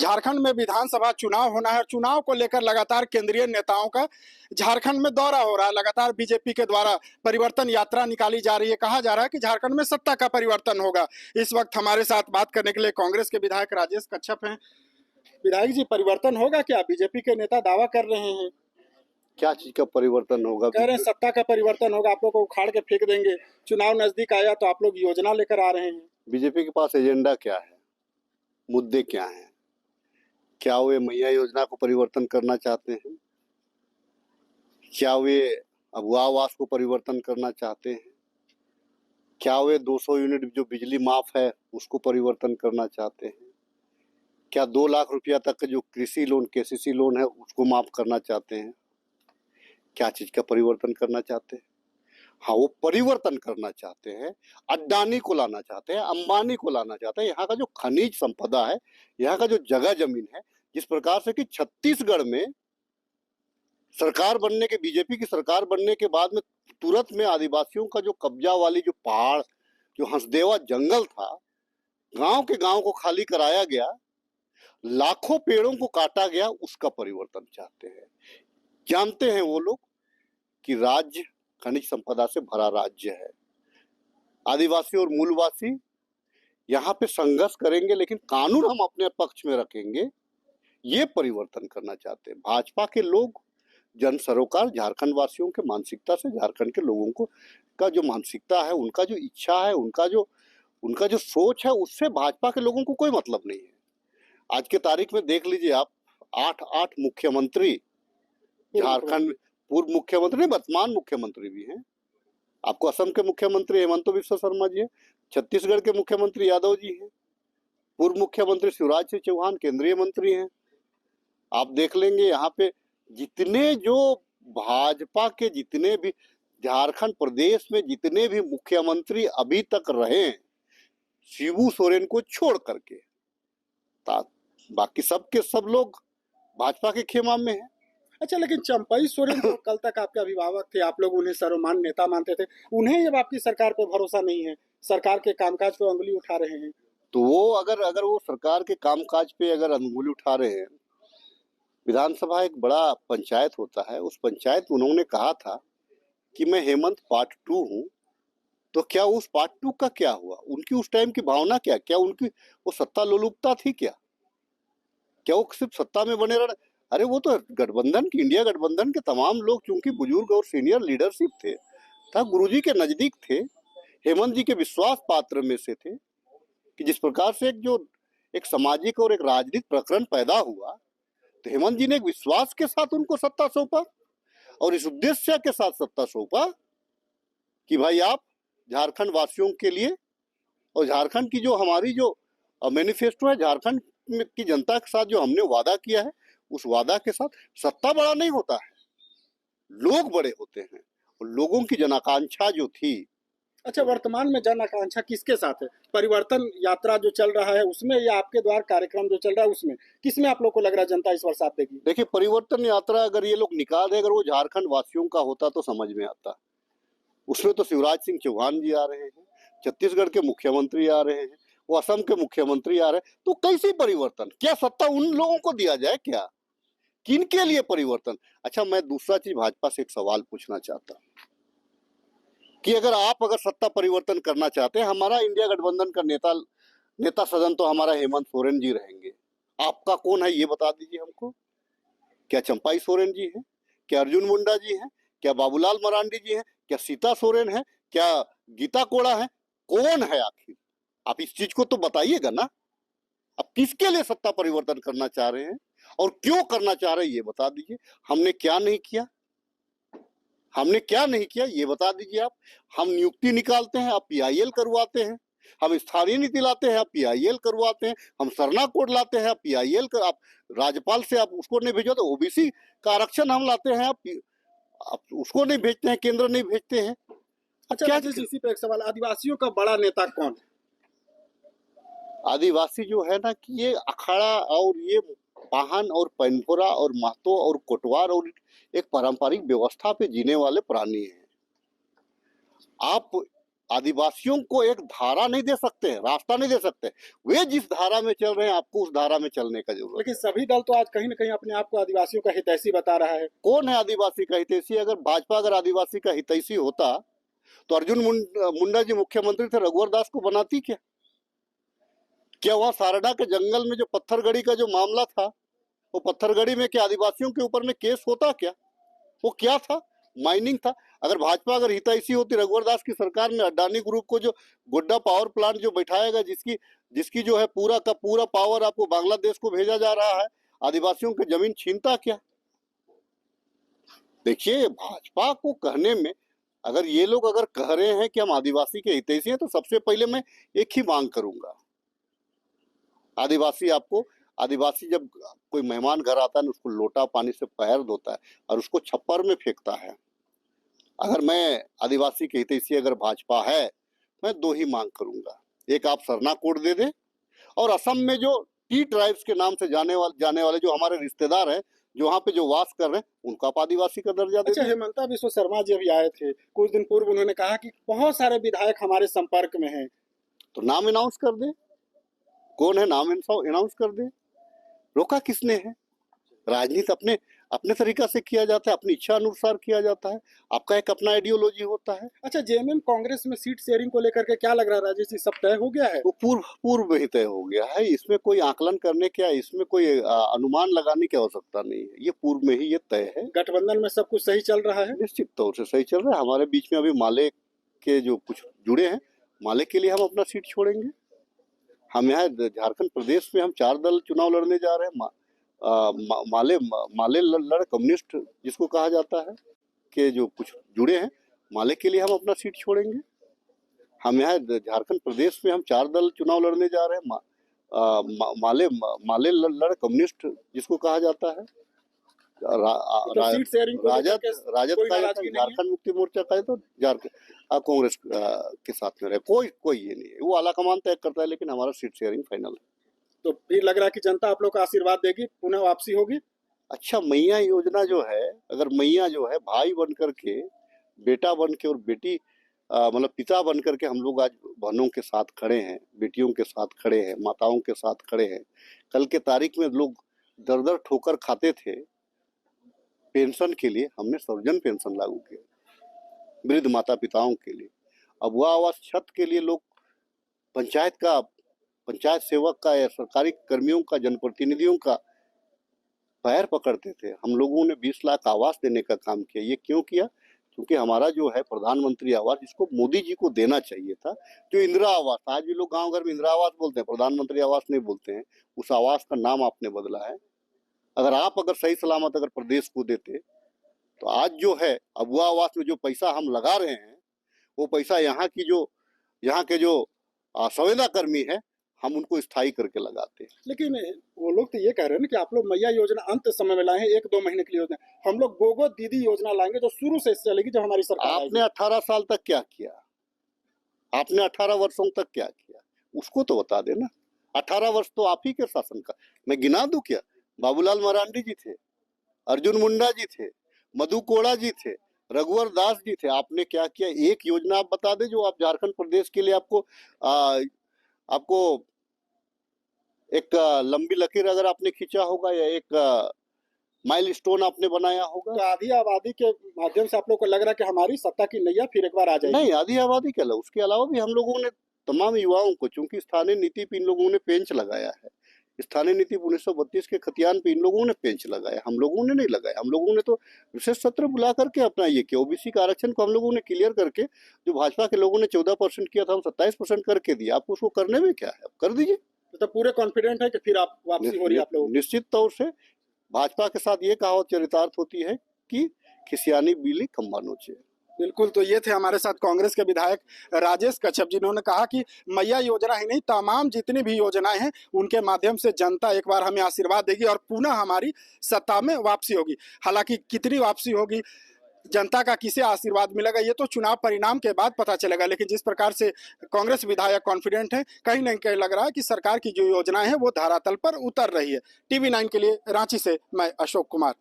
झारखंड में विधानसभा चुनाव होना है। चुनाव को लेकर लगातार केंद्रीय नेताओं का झारखंड में दौरा हो रहा है। लगातार बीजेपी के द्वारा परिवर्तन यात्रा निकाली जा रही है। कहा जा रहा है कि झारखंड में सत्ता का परिवर्तन होगा। इस वक्त हमारे साथ बात करने के लिए कांग्रेस के विधायक राजेश कच्छप हैं। विधायक जी, परिवर्तन होगा क्या? बीजेपी के नेता दावा कर रहे हैं। क्या चीज का परिवर्तन होगा? कह रहे हैं सत्ता का परिवर्तन होगा, आप लोग को उखाड़ के फेंक देंगे। चुनाव नजदीक आया तो आप लोग योजना लेकर आ रहे हैं। बीजेपी के पास एजेंडा क्या है, मुद्दे क्या हैं? क्या वे मैया योजना को परिवर्तन करना चाहते हैं? क्या वे अगुआ आवास को परिवर्तन करना चाहते हैं? क्या वे 200 यूनिट जो बिजली माफ है उसको परिवर्तन करना चाहते हैं? क्या 2 लाख रुपया तक का जो कृषि लोन केसीसी लोन है उसको माफ करना चाहते हैं? क्या चीज का परिवर्तन करना चाहते हैं? हाँ, वो परिवर्तन करना चाहते हैं। अडानी को लाना चाहते हैं, अंबानी को लाना चाहते हैं। यहाँ का जो खनिज संपदा है, यहाँ का जो जगह जमीन है, जिस प्रकार से कि छत्तीसगढ़ में सरकार बनने के बीजेपी की सरकार बनने के बाद में तुरंत में आदिवासियों का जो कब्जा वाली जो पहाड़, जो हंसदेवा जंगल था, गांव के गांव को खाली कराया गया, लाखों पेड़ों को काटा गया, उसका परिवर्तन चाहते हैं। जानते हैं वो लोग कि राज्य खनिज संपदा से भरा राज्य है। आदिवासी और मूलवासी यहाँ पे संघर्ष करेंगे, लेकिन कानून हम अपने पक्ष में रखेंगे। ये परिवर्तन करना चाहते हैं भाजपा के लोग। जन सरोकार झारखंड वासियों के मानसिकता से, झारखंड के लोगों को का जो मानसिकता है, उनका जो इच्छा है, उनका जो सोच है, उससे भाजपा के लोगों को कोई मतलब नहीं है। आज के तारीख में देख लीजिए आप, 8 मुख्यमंत्री झारखंड, पूर्व मुख्यमंत्री, वर्तमान मुख्यमंत्री भी हैं। आपको असम के मुख्यमंत्री हेमंत बिस्वा शर्मा जी हैं, छत्तीसगढ़ के मुख्यमंत्री यादव जी हैं, पूर्व मुख्यमंत्री शिवराज सिंह चौहान केंद्रीय मंत्री हैं। आप देख लेंगे यहाँ पे जितने जो भाजपा के जितने भी झारखंड प्रदेश में जितने भी मुख्यमंत्री अभी तक रहे हैं, शिबू सोरेन को छोड़ करके, बाकी सब के सब लोग भाजपा के खेमा में हैं। अच्छा, लेकिन चंपई सोरेन तो कल तक आपके अभिभावक थे, आप लोग उन्हें सर्वमान्य नेता मानते थे। उन्हें जब आपकी सरकार पे भरोसा नहीं है, सरकार के कामकाज पे उंगली उठा रहे हैं, तो वो अगर वो सरकार के कामकाज पे अगर उंगली उठा रहे हैं, विधानसभा एक बड़ा पंचायत होता है, उस पंचायत उन्होंने कहा था कि मैं हेमंत पार्ट 2 हूँ, तो क्या उस पार्ट 2 का क्या हुआ? उनकी उस टाइम की भावना क्या उनकी वो सत्ता लोलुपता थी क्या वो सिर्फ सत्ता में बने रहे? अरे वो तो गठबंधन की, इंडिया गठबंधन के तमाम लोग चूंकि बुजुर्ग और सीनियर लीडरशिप थे, गुरुजी के नजदीक थे, हेमंत जी के विश्वास पात्र में से थे, कि जिस प्रकार से एक सामाजिक और एक राजनीतिक प्रकरण पैदा हुआ, तो हेमंत जी ने एक विश्वास के साथ उनको सत्ता सौंपा और इस उद्देश्य के साथ सत्ता सौंपा कि भाई आप झारखंड वासियों के लिए और झारखंड की जो हमारी जो मैनिफेस्टो है, झारखंड की जनता के साथ जो हमने वादा किया है, उस वादा के साथ सत्ता बड़ा नहीं होता है, लोग बड़े होते हैं। और लोगों की जन आकांक्षा जो थी। अच्छा, वर्तमान में जन आकांक्षा किसके साथ है? परिवर्तन यात्रा जो चल रहा है उसमें, या आपके द्वारा कार्यक्रम जो चल रहा है उसमें, किसमें आप लोग को लग रहा है जनता इस वर्ष साथ देगी? देखिए, परिवर्तन यात्रा अगर ये लोग निकाल दे, अगर वो झारखंड वासियों का होता तो समझ में आता। उसमें तो शिवराज सिंह चौहान जी आ रहे हैं, छत्तीसगढ़ के मुख्यमंत्री आ रहे हैं, वो असम के मुख्यमंत्री आ रहे हैं, तो कैसे परिवर्तन? क्या सत्ता उन लोगों को दिया जाए क्या? किनके लिए परिवर्तन? अच्छा, मैं दूसरा चीज भाजपा से एक सवाल पूछना चाहता हूं कि अगर सत्ता परिवर्तन करना चाहते हैं, हमारा इंडिया गठबंधन का नेता सदन तो हमारा हेमंत सोरेन जी रहेंगे। आपका कौन है ये बता दीजिए हमको। क्या चंपाई सोरेन जी हैं? क्या अर्जुन मुंडा जी हैं? क्या बाबूलाल मरांडी जी हैं? क्या सीता सोरेन है? क्या गीता कोड़ा है? कौन है आखिर? आप इस चीज को तो बताइएगा ना। अब किसके लिए सत्ता परिवर्तन करना चाह रहे हैं और क्यों करना चाह रहे हैं, ये बता दीजिए। हमने क्या नहीं किया, ये बता दीजिए आप। हम नियुक्ति निकालते हैं, आप PIL करवाते हैं। हम स्थानीय नीति लाते हैं, आप PIL करवाते हैं। हम सरना कोड लाते हैं, आप PIL कर, आप राज्यपाल से आप उसको नहीं भेजो, तो OBC का आरक्षण हम लाते हैं, आप उसको नहीं भेजते हैं, केंद्र नहीं भेजते हैं। अच्छा, क्या इसी पे एक सवाल, आदिवासियों का बड़ा नेता कौन है? आदिवासी जो है ना, कि ये अखाड़ा और ये पाहन और पेनपुरा और महतो और कोटवार और एक पारंपरिक व्यवस्था पे जीने वाले प्राणी हैं। आदिवासियों को एक धारा नहीं दे सकते, रास्ता नहीं दे सकते। वे जिस धारा में चल रहे हैं आपको उस धारा में चलने का जरूरत है। लेकिन सभी दल तो आज कहीं न कहीं अपने आप को आदिवासियों का हितैषी बता रहा है। कौन है आदिवासी का हितैषी? अगर भाजपा अगर आदिवासी का हितैषी होता तो अर्जुन मुंडा जी मुख्यमंत्री थे, रघुवर दास को बनाती क्या? क्या वहां सारडा के जंगल में जो पत्थरगड़ी का जो मामला था, वो पत्थरगड़ी में क्या आदिवासियों के ऊपर में केस होता क्या? वो क्या था? माइनिंग था। अगर भाजपा अगर हितैषी होती रघुवर दास की सरकार में, अडानी ग्रुप को जो गोड्डा पावर प्लांट जो बैठाएगा, जिसकी जो है पूरा का पूरा पावर आपको बांग्लादेश को भेजा जा रहा है, आदिवासियों की जमीन छीनता क्या? देखिए, भाजपा को कहने में अगर ये लोग अगर कह रहे हैं कि हम आदिवासी के हितैषी हैं, तो सबसे पहले मैं एक ही मांग करूंगा। आदिवासी जब कोई मेहमान घर आता है, उसको लोटा पानी से पैर धोता है और उसको छप्पर में फेंकता है। अगर मैं आदिवासी के हितैषी अगर भाजपा है, मैं दो ही मांग करूंगा। एक, आप सरना कोड दे दे, और असम में जो टी ट्राइब्स के नाम से जाने वाले जो हमारे रिश्तेदार हैं, जो वहाँ पे जो वास कर रहे हैं, उनको आप आदिवासी का दर्जा दे। अच्छा, हेमंता बिस्वा शर्मा जी अभी आए थे कुछ दिन पूर्व, उन्होंने कहा कि बहुत सारे विधायक हमारे संपर्क में हैं। तो नाम अनाउंस कर दे, कौन है, नाम अनाउंस कर दे। रोका किसने है? राजनीति अपने अपने तरीका से किया जाता है, अपनी इच्छा अनुसार किया जाता है। आपका एक अपना आइडियोलॉजी होता है। अच्छा, जेएमएम कांग्रेस में सीट शेयरिंग को लेकर के क्या लग रहा है राजेश जी, सब तय हो गया है? वो पूर्व ही तय हो गया है। इसमें कोई आकलन करने क्या, इसमें कोई अनुमान लगाने की आवश्यकता नहीं है। ये पूर्व में ही ये तय है। गठबंधन में सब कुछ सही चल रहा है? निश्चित तौर से सही चल रहा है। हमारे बीच में अभी माले के जो कुछ जुड़े हैं, माले के लिए हम अपना सीट छोड़ेंगे। हम यहाँ झारखंड प्रदेश में हम 4 दल चुनाव लड़ने जा रहे हैं। माले लड़ कम्युनिस्ट जिसको कहा जाता है, के जो कुछ जुड़े हैं, माले के लिए हम अपना सीट छोड़ेंगे। हम यहाँ झारखंड प्रदेश में हम 4 दल चुनाव लड़ने जा रहे हैं। माले लड़ कम्युनिस्ट जिसको कहा जाता है, राजद का, झारखंड मुक्ति मोर्चा का है, तो कांग्रेस के साथ में रहे। कोई ये नहीं है, वो आला कमान तय करता है, लेकिन हमारा सीट शेयरिंग फाइनल है। तो फिर लग रहा है कि जनता आप लोग का आशीर्वाद देगी, पुनः वापसी होगी। अच्छा, मैया योजना जो है, अगर मैया जो है भाई बन करके, बेटा बन के और बेटी मतलब पिता बन करके हम लोग आज बहनों के साथ खड़े हैं, बेटियों के साथ खड़े हैं, माताओं के साथ खड़े हैं। कल के तारीख में लोग दर दर ठोकर खाते थे पेंशन के लिए, हमने सर्वजन पेंशन लागू किया वृद्ध माता पिताओं के लिए। अब वह आवास छत के लिए लोग पंचायत सेवक का या सरकारी कर्मियों का, जनप्रतिनिधियों का पैर पकड़ते थे। हम लोगों ने 20 लाख आवास देने का काम किया। ये क्यों किया? क्योंकि हमारा जो है प्रधानमंत्री आवास, जिसको मोदी जी को देना चाहिए था, जो इंदिरा आवास, आज भी लोग गांव घर में इंदिरा आवास बोलते हैं, प्रधानमंत्री आवास नहीं बोलते हैं। उस आवास का नाम आपने बदला है। अगर सही सलामत अगर प्रदेश को देते, तो आज जो है अबुआ आवास में जो पैसा हम लगा रहे हैं, वो पैसा यहाँ के जो संवेदना कर्मी है, हम उनको स्थायी करके लगाते हैं। लेकिन वो लोग तो ये कह रहे हैं ना कि आप लोग मैया योजना अंत समय में लाए हैं, 1-2 महीने के लिए योजना। हम लोग गोगो दीदी योजना लाएंगे जो शुरू से चलेगी, जब हमारी सरकार। आपने 18 साल तक क्या किया? आपने 18 वर्षों तक क्या किया? उसको तो बता देना। 18 वर्ष तो आप ही के शासन का। मैं गिना दूं क्या? बाबूलाल मरांडी जी थे, अर्जुन मुंडा जी थे, मधु कोड़ा जी थे, रघुवर दास जी थे। आपने क्या किया? एक योजना आप बता दे जो आप झारखंड प्रदेश के लिए आपको एक लंबी लकीर अगर आपने खींचा होगा, या एक माइलस्टोन आपने बनाया होगा। तो आधी आबादी के माध्यम से आप लोग को लग रहा है कि हमारी सत्ता की नैया फिर एक बार आ जाएगी? नहीं, आधी आबादी के अलावा, उसके अलावा भी हम लोगों ने तमाम युवाओं को, चूंकि स्थानीय नीति पे इन लोगों ने पेंच लगाया है, स्थानीय नीति 1932 के खतियान पे इन लोगों ने पेंच लगाया, हम लोगों ने नहीं लगाया। हम लोगों ने तो विशेष सत्र बुला करके अपना ये किया। ओबीसी का आरक्षण को हम लोगों ने क्लियर करके, जो भाजपा के लोगों ने 14% किया था, हम 27% करके दिया। आप उसको करने में क्या है, कर दीजिए। तो पूरे कॉन्फिडेंट है कि फिर आप वापसी हो रही है आप लोगों? निश्चित तौर से। भाजपा के साथ ये कहावत चरितार्थ होती है कि खिसियानी बिल्ली खंबा नोचे। बिल्कुल। तो ये थे हमारे साथ कांग्रेस के विधायक राजेश कच्छप, जिन्होंने कहा कि मैया योजना ही नहीं, तमाम जितनी भी योजनाएं हैं उनके माध्यम से जनता एक बार हमें आशीर्वाद देगी और पुनः हमारी सत्ता में वापसी होगी। हालांकि कितनी वापसी होगी, जनता का किसे आशीर्वाद मिलेगा, ये तो चुनाव परिणाम के बाद पता चलेगा। लेकिन जिस प्रकार से कांग्रेस विधायक कॉन्फिडेंट है, कहीं न कहीं लग रहा है कि सरकार की जो योजनाएं हैं वो धरातल पर उतर रही है। TV9 के लिए रांची से मैं अशोक कुमार।